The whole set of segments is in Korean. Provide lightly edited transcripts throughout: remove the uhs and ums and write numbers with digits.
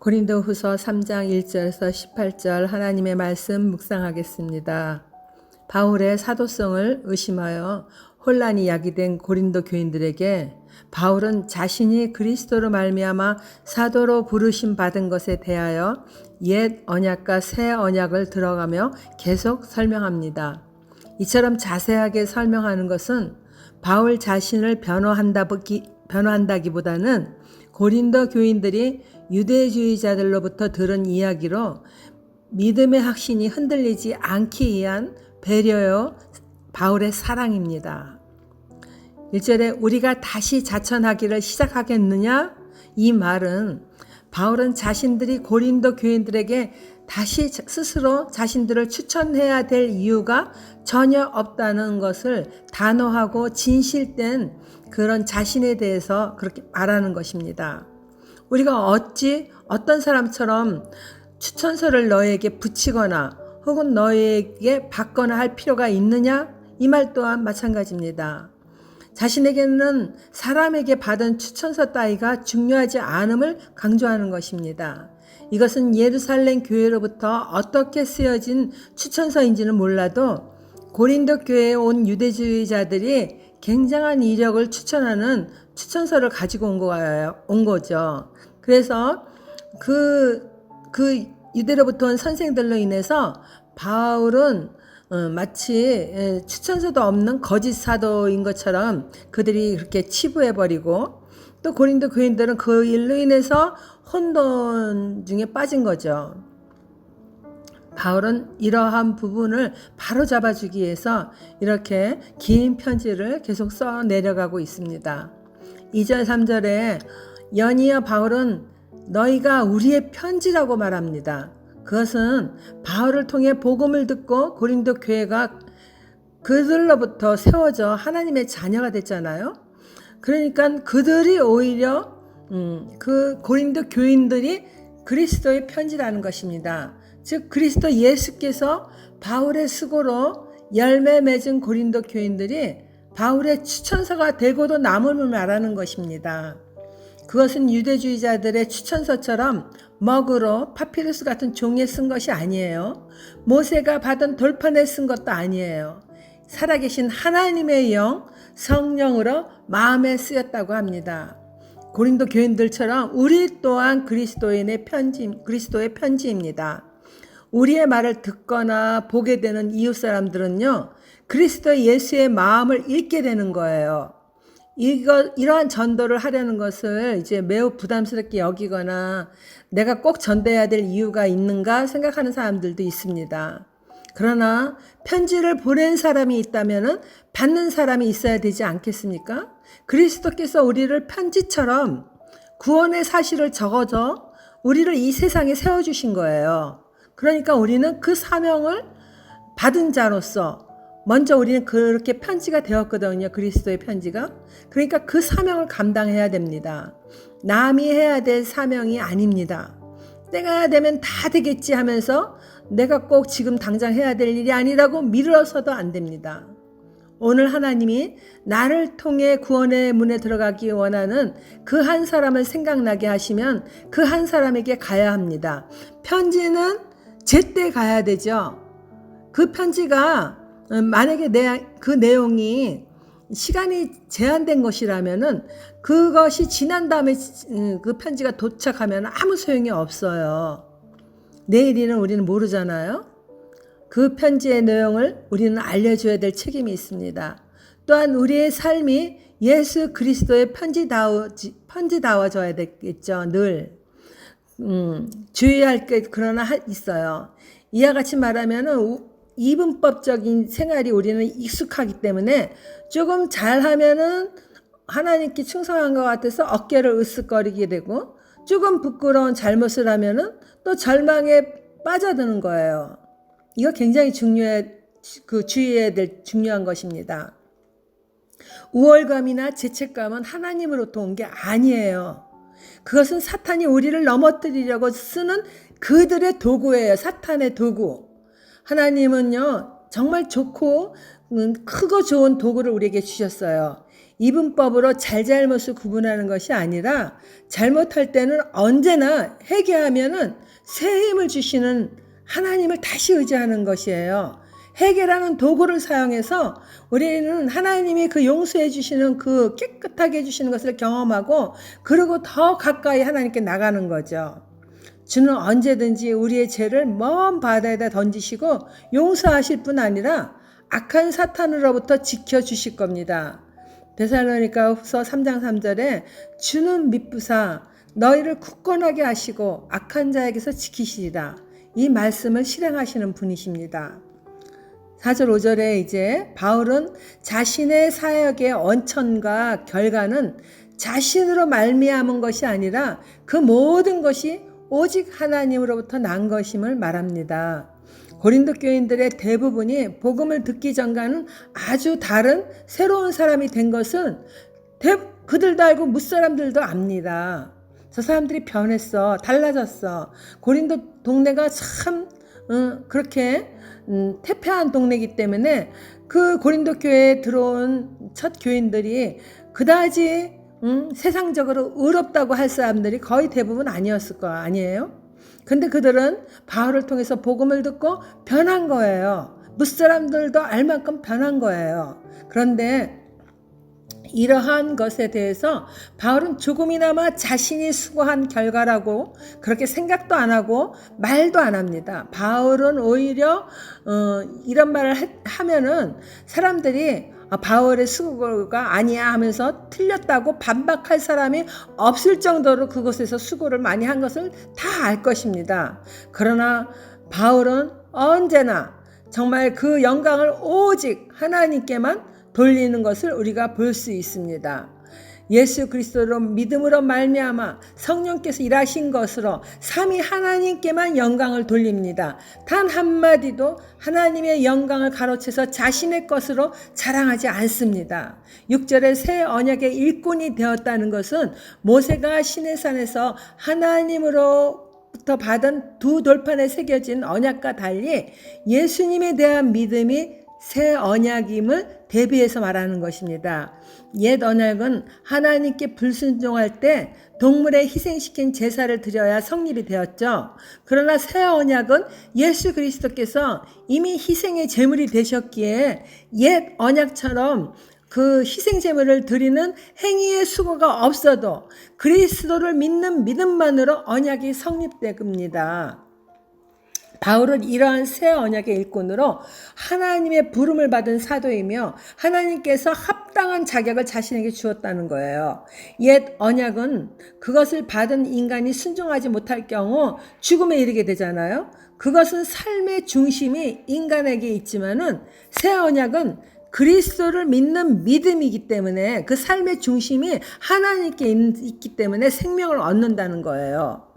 고린도후서 3장 1절에서 18절 하나님의 말씀 묵상하겠습니다. 바울의 사도성을 의심하여 혼란이 야기된 고린도 교인들에게 바울은 자신이 그리스도로 말미암아 사도로 부르심 받은 것에 대하여 옛 언약과 새 언약을 들어가며 계속 설명합니다. 이처럼 자세하게 설명하는 것은 바울 자신을 변호한다기보다는 고린도 교인들이 유대주의자들로부터 들은 이야기로 믿음의 확신이 흔들리지 않기 위한 배려요 바울의 사랑입니다. 1절에 우리가 다시 자천하기를 시작하겠느냐? 이 말은 바울은 자신들이 고린도 교인들에게 다시 스스로 자신들을 추천해야 될 이유가 전혀 없다는 것을 단호하고 진실된 그런 자신에 대해서 그렇게 말하는 것입니다. 우리가 어찌 어떤 사람처럼 추천서를 너에게 붙이거나 혹은 너에게 받거나 할 필요가 있느냐? 이 말 또한 마찬가지입니다. 자신에게는 사람에게 받은 추천서 따위가 중요하지 않음을 강조하는 것입니다. 이것은 예루살렘 교회로부터 어떻게 쓰여진 추천서인지는 몰라도 고린도 교회에 온 유대주의자들이 굉장한 이력을 추천하는 추천서를 가지고 온 거죠. 그래서 그 유대로부터 온 선생들로 인해서 바울은 마치 추천서도 없는 거짓 사도인 것처럼 그들이 그렇게 치부해버리고 또 고린도 교인들은 그 일로 인해서 혼돈 중에 빠진 거죠. 바울은 이러한 부분을 바로 잡아주기 위해서 이렇게 긴 편지를 계속 써 내려가고 있습니다. 2절 3절에 연이어 바울은 너희가 우리의 편지라고 말합니다. 그것은 바울을 통해 복음을 듣고 고린도 교회가 그들로부터 세워져 하나님의 자녀가 됐잖아요. 그러니까 그들이 오히려 그 고린도 교인들이 그리스도의 편지라는 것입니다. 즉 그리스도 예수께서 바울의 수고로 열매 맺은 고린도 교인들이 바울의 추천서가 되고도 남음을 말하는 것입니다. 그것은 유대주의자들의 추천서처럼 먹으로 파피루스 같은 종이에 쓴 것이 아니에요. 모세가 받은 돌판에 쓴 것도 아니에요. 살아계신 하나님의 영, 성령으로 마음에 쓰였다고 합니다. 고린도 교인들처럼 우리 또한 그리스도의 편지입니다. 우리의 말을 듣거나 보게 되는 이웃 사람들은요, 그리스도 예수의 마음을 읽게 되는 거예요. 이러한 전도를 하려는 것을 이제 매우 부담스럽게 여기거나 내가 꼭 전도해야 될 이유가 있는가 생각하는 사람들도 있습니다. 그러나 편지를 보낸 사람이 있다면 받는 사람이 있어야 되지 않겠습니까? 그리스도께서 우리를 편지처럼 구원의 사실을 적어서 우리를 이 세상에 세워주신 거예요. 그러니까 우리는 그 사명을 받은 자로서 먼저 우리는 그렇게 편지가 되었거든요. 그리스도의 편지가. 그러니까 그 사명을 감당해야 됩니다. 남이 해야 될 사명이 아닙니다. 때가 되면 다 되겠지 하면서 내가 꼭 지금 당장 해야 될 일이 아니라고 미뤄서도 안 됩니다. 오늘 하나님이 나를 통해 구원의 문에 들어가기 원하는 그 한 사람을 생각나게 하시면 그 한 사람에게 가야 합니다. 편지는 제때 가야 되죠. 그 편지가 만약에 그 내용이 시간이 제한된 것이라면은 그것이 지난 다음에 그 편지가 도착하면 아무 소용이 없어요. 내일이는 우리는 모르잖아요. 그 편지의 내용을 우리는 알려줘야 될 책임이 있습니다. 또한 우리의 삶이 예수 그리스도의 편지다워져야 되겠죠. 늘 주의할 게 그러나 있어요. 이와 같이 말하면은 이분법적인 생활이 우리는 익숙하기 때문에 조금 잘하면은 하나님께 충성한 것 같아서 어깨를 으쓱거리게 되고 조금 부끄러운 잘못을 하면은 또 절망에 빠져드는 거예요. 이거 굉장히 주의해야 될 중요한 것입니다. 우월감이나 죄책감은 하나님으로부터 온 게 아니에요. 그것은 사탄이 우리를 넘어뜨리려고 쓰는 그들의 도구예요. 사탄의 도구. 하나님은요 정말 좋고 크고 좋은 도구를 우리에게 주셨어요. 이분법으로 잘잘못을 구분하는 것이 아니라 잘못할 때는 언제나 회개하면은 새 힘을 주시는 하나님을 다시 의지하는 것이에요. 회개라는 도구를 사용해서 우리는 하나님이 그 용서해 주시는 그 깨끗하게 해주시는 것을 경험하고 그리고 더 가까이 하나님께 나가는 거죠. 주는 언제든지 우리의 죄를 먼 바다에다 던지시고 용서하실 뿐 아니라 악한 사탄으로부터 지켜주실 겁니다. 데살로니가 후서 3장 3절에 주는 미쁘사 너희를 굳건하게 하시고 악한 자에게서 지키시리라. 이 말씀을 실행하시는 분이십니다. 4절 5절에 이제 바울은 자신의 사역의 원천과 결과는 자신으로 말미암은 것이 아니라 그 모든 것이 오직 하나님으로부터 난 것임을 말합니다. 고린도 교인들의 대부분이 복음을 듣기 전과는 아주 다른 새로운 사람이 된 것은 그들도 알고 무사람들도 압니다. 저 사람들이 변했어. 달라졌어. 고린도 동네가 참 그렇게 태폐한 동네이기 때문에 그 고린도 교회에 들어온 첫 교인들이 그다지 세상적으로 의롭다고 할 사람들이 거의 대부분 아니었을 거 아니에요? 근데 그들은 바울을 통해서 복음을 듣고 변한 거예요. 무사람들도 알 만큼 변한 거예요. 그런데 이러한 것에 대해서 바울은 조금이나마 자신이 수고한 결과라고 그렇게 생각도 안 하고 말도 안 합니다. 바울은 오히려 이런 말을 하면은 사람들이 바울의 수고가 아니야 하면서 틀렸다고 반박할 사람이 없을 정도로 그곳에서 수고를 많이 한 것을 다 알 것입니다. 그러나 바울은 언제나 정말 그 영광을 오직 하나님께만 돌리는 것을 우리가 볼 수 있습니다. 예수 그리스도로 믿음으로 말미암아 성령께서 일하신 것으로 삼위 하나님께만 영광을 돌립니다. 단 한마디도 하나님의 영광을 가로채서 자신의 것으로 자랑하지 않습니다. 6절에 새 언약의 일꾼이 되었다는 것은 모세가 시내산에서 하나님으로부터 받은 두 돌판에 새겨진 언약과 달리 예수님에 대한 믿음이 새 언약임을 대비해서 말하는 것입니다. 옛 언약은 하나님께 불순종할 때 동물에 희생시킨 제사를 드려야 성립이 되었죠. 그러나 새 언약은 예수 그리스도께서 이미 희생의 제물이 되셨기에 옛 언약처럼 그 희생 제물을 드리는 행위의 수고가 없어도 그리스도를 믿는 믿음만으로 언약이 성립됩니다. 바울은 이러한 새 언약의 일꾼으로 하나님의 부름을 받은 사도이며 하나님께서 합당한 자격을 자신에게 주었다는 거예요. 옛 언약은 그것을 받은 인간이 순종하지 못할 경우 죽음에 이르게 되잖아요. 그것은 삶의 중심이 인간에게 있지만은 새 언약은 그리스도를 믿는 믿음이기 때문에 그 삶의 중심이 하나님께 있기 때문에 생명을 얻는다는 거예요.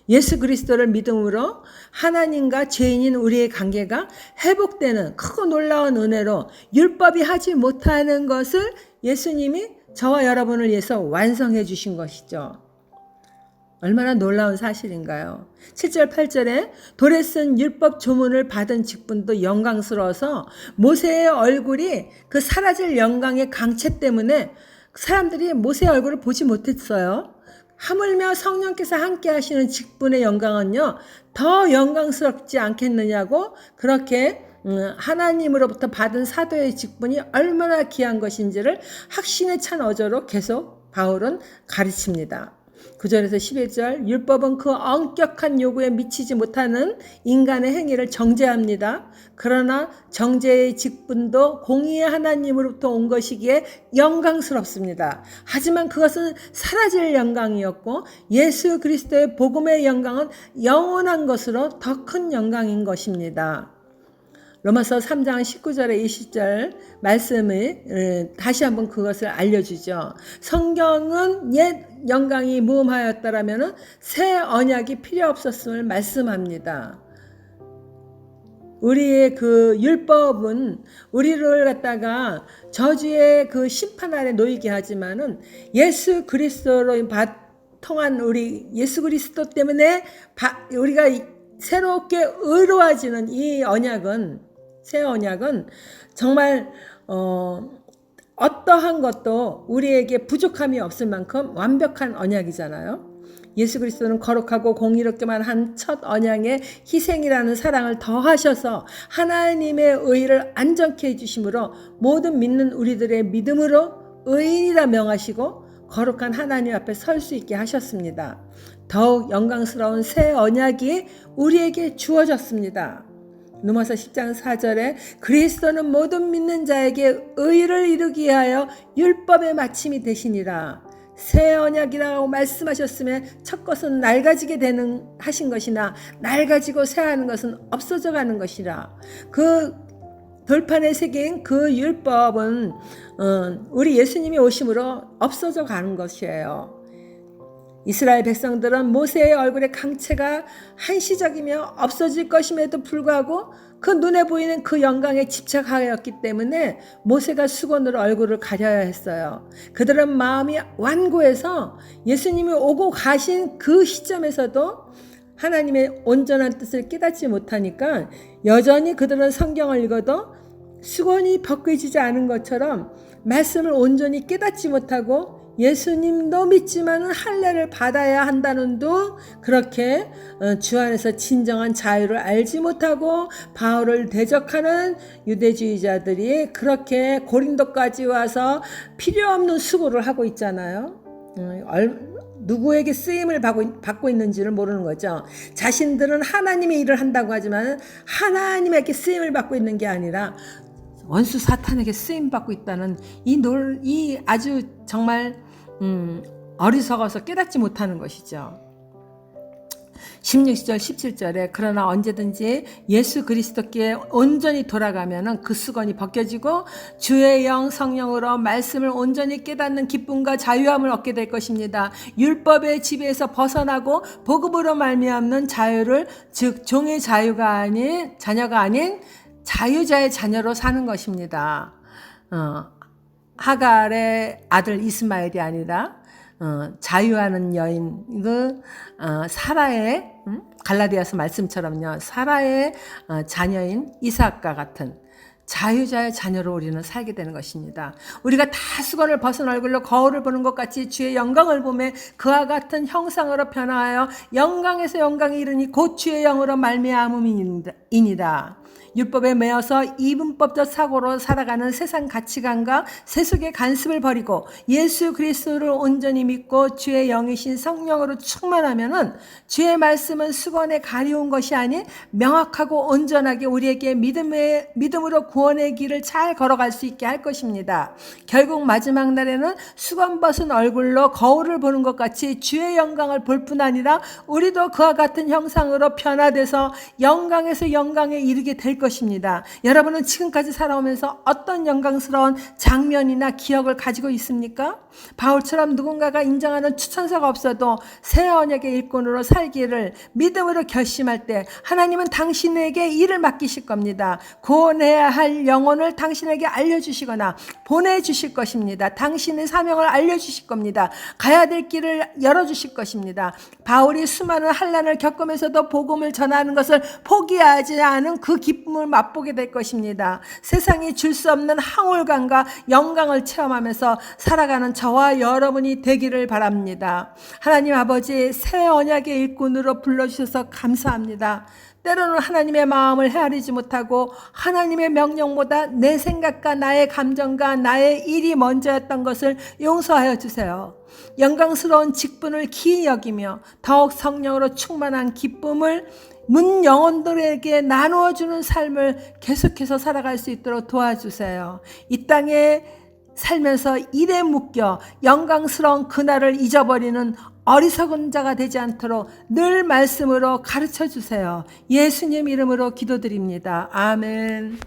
예수 그리스도를 믿음으로 하나님과 죄인인 우리의 관계가 회복되는 크고 놀라운 은혜로 율법이 하지 못하는 것을 예수님이 저와 여러분을 위해서 완성해 주신 것이죠. 얼마나 놀라운 사실인가요? 7절 8절에 돌에 쓴 율법 조문을 받은 직분도 영광스러워서 모세의 얼굴이 그 사라질 영광의 강체 때문에 사람들이 모세의 얼굴을 보지 못했어요. 하물며 성령께서 함께 하시는 직분의 영광은요 더 영광스럽지 않겠느냐고 그렇게 하나님으로부터 받은 사도의 직분이 얼마나 귀한 것인지를 확신에 찬 어조로 계속 바울은 가르칩니다. 9절에서 11절 율법은 그 엄격한 요구에 미치지 못하는 인간의 행위를 정죄합니다. 그러나 정죄의 직분도 공의의 하나님으로부터 온 것이기에 영광스럽습니다. 하지만 그것은 사라질 영광이었고 예수 그리스도의 복음의 영광은 영원한 것으로 더 큰 영광인 것입니다. 로마서 3장 19절에 20절 말씀을 다시 한번 그것을 알려주죠. 성경은 옛 영광이 무음하였다라면 새 언약이 필요 없었음을 말씀합니다. 우리의 그 율법은 우리를 갖다가 저주의 그 심판 아래 놓이게 하지만은 예수 그리스도로 통한 우리 예수 그리스도 때문에 우리가 새롭게 의로워지는 이 언약은 새 언약은 정말 어떠한 것도 우리에게 부족함이 없을 만큼 완벽한 언약이잖아요. 예수 그리스도는 거룩하고 공의롭게만 한 첫 언약의 희생이라는 사랑을 더하셔서 하나님의 의를 안전케 해주심으로 모든 믿는 우리들의 믿음으로 의인이라 명하시고 거룩한 하나님 앞에 설 수 있게 하셨습니다. 더욱 영광스러운 새 언약이 우리에게 주어졌습니다. 로마서 10장 4절에 그리스도는 모든 믿는 자에게 의를 이루기 위하여 율법의 마침이 되시니라. 새 언약이라고 말씀하셨으면 첫 것은 낡아지게 되는 하신 것이나 낡아지고 새하는 것은 없어져 가는 것이라. 그 돌판에 새긴 그 율법은 우리 예수님이 오심으로 없어져 가는 것이에요. 이스라엘 백성들은 모세의 얼굴의 강체가 한시적이며 없어질 것임에도 불구하고 그 눈에 보이는 그 영광에 집착하였기 때문에 모세가 수건으로 얼굴을 가려야 했어요. 그들은 마음이 완고해서 예수님이 오고 가신 그 시점에서도 하나님의 온전한 뜻을 깨닫지 못하니까 여전히 그들은 성경을 읽어도 수건이 벗겨지지 않은 것처럼 말씀을 온전히 깨닫지 못하고 예수님도 믿지만 할례를 받아야 한다는 둥 그렇게 주 안에서 진정한 자유를 알지 못하고 바울을 대적하는 유대주의자들이 그렇게 고린도까지 와서 필요 없는 수고를 하고 있잖아요. 누구에게 쓰임을 받고 있는지를 모르는 거죠. 자신들은 하나님의 일을 한다고 하지만 하나님에게 쓰임을 받고 있는 게 아니라 원수 사탄에게 쓰임 받고 있다는 이 아주 정말 어리석어서 깨닫지 못하는 것이죠. 16절 17절에 그러나 언제든지 예수 그리스도께 온전히 돌아가면 그 수건이 벗겨지고 주의 영 성령으로 말씀을 온전히 깨닫는 기쁨과 자유함을 얻게 될 것입니다. 율법의 지배에서 벗어나고 복음으로 말미암는 자유를 즉 종의 자녀가 아닌 자유자의 자녀로 사는 것입니다. 하갈의 아들 이스마엘이 아니라 자유하는 여인 사라의 갈라디아서 말씀처럼요. 사라의 자녀인 이삭과 같은 자유자의 자녀로 우리는 살게 되는 것입니다. 우리가 다 수건을 벗은 얼굴로 거울을 보는 것 같이 주의 영광을 보며 그와 같은 형상으로 변화하여 영광에서 영광에 이르니 곧 주의 영으로 말미암음이니라. 율법에 매여서 이분법적 사고로 살아가는 세상 가치관과 세속의 간습을 버리고 예수 그리스도를 온전히 믿고 주의 영이신 성령으로 충만하면은 주의 말씀은 수건에 가려운 것이 아닌 명확하고 온전하게 우리에게 믿음으로 구원의 길을 잘 걸어갈 수 있게 할 것입니다. 결국 마지막 날에는 수건 벗은 얼굴로 거울을 보는 것 같이 주의 영광을 볼 뿐 아니라 우리도 그와 같은 형상으로 변화돼서 영광에서 영광에 이르게 될 것입니다. 여러분은 지금까지 살아오면서 어떤 영광스러운 장면이나 기억을 가지고 있습니까? 바울처럼 누군가가 인정하는 추천서가 없어도 새 언약의 일꾼으로 살기를 믿음으로 결심할 때 하나님은 당신에게 일을 맡기실 겁니다. 구원해야 할 영혼을 당신에게 알려주시거나 보내주실 것입니다. 당신의 사명을 알려주실 겁니다. 가야 될 길을 열어주실 것입니다. 바울이 수많은 환난을 겪으면서도 복음을 전하는 것을 포기하지 않은 그 기쁨을 맛보게 될 것입니다. 세상이 줄 수 없는 황홀감과 영광을 체험하면서 살아가는 저와 여러분이 되기를 바랍니다. 하나님 아버지 새 언약의 일꾼으로 불러주셔서 감사합니다. 때로는 하나님의 마음을 헤아리지 못하고 하나님의 명령보다 내 생각과 나의 감정과 나의 일이 먼저였던 것을 용서하여 주세요. 영광스러운 직분을 기이 여기며 더욱 성령으로 충만한 기쁨을 문 영혼들에게 나누어주는 삶을 계속해서 살아갈 수 있도록 도와주세요. 이 땅에 살면서 일에 묶여 영광스러운 그날을 잊어버리는 어리석은 자가 되지 않도록 늘 말씀으로 가르쳐 주세요. 예수님 이름으로 기도드립니다. 아멘.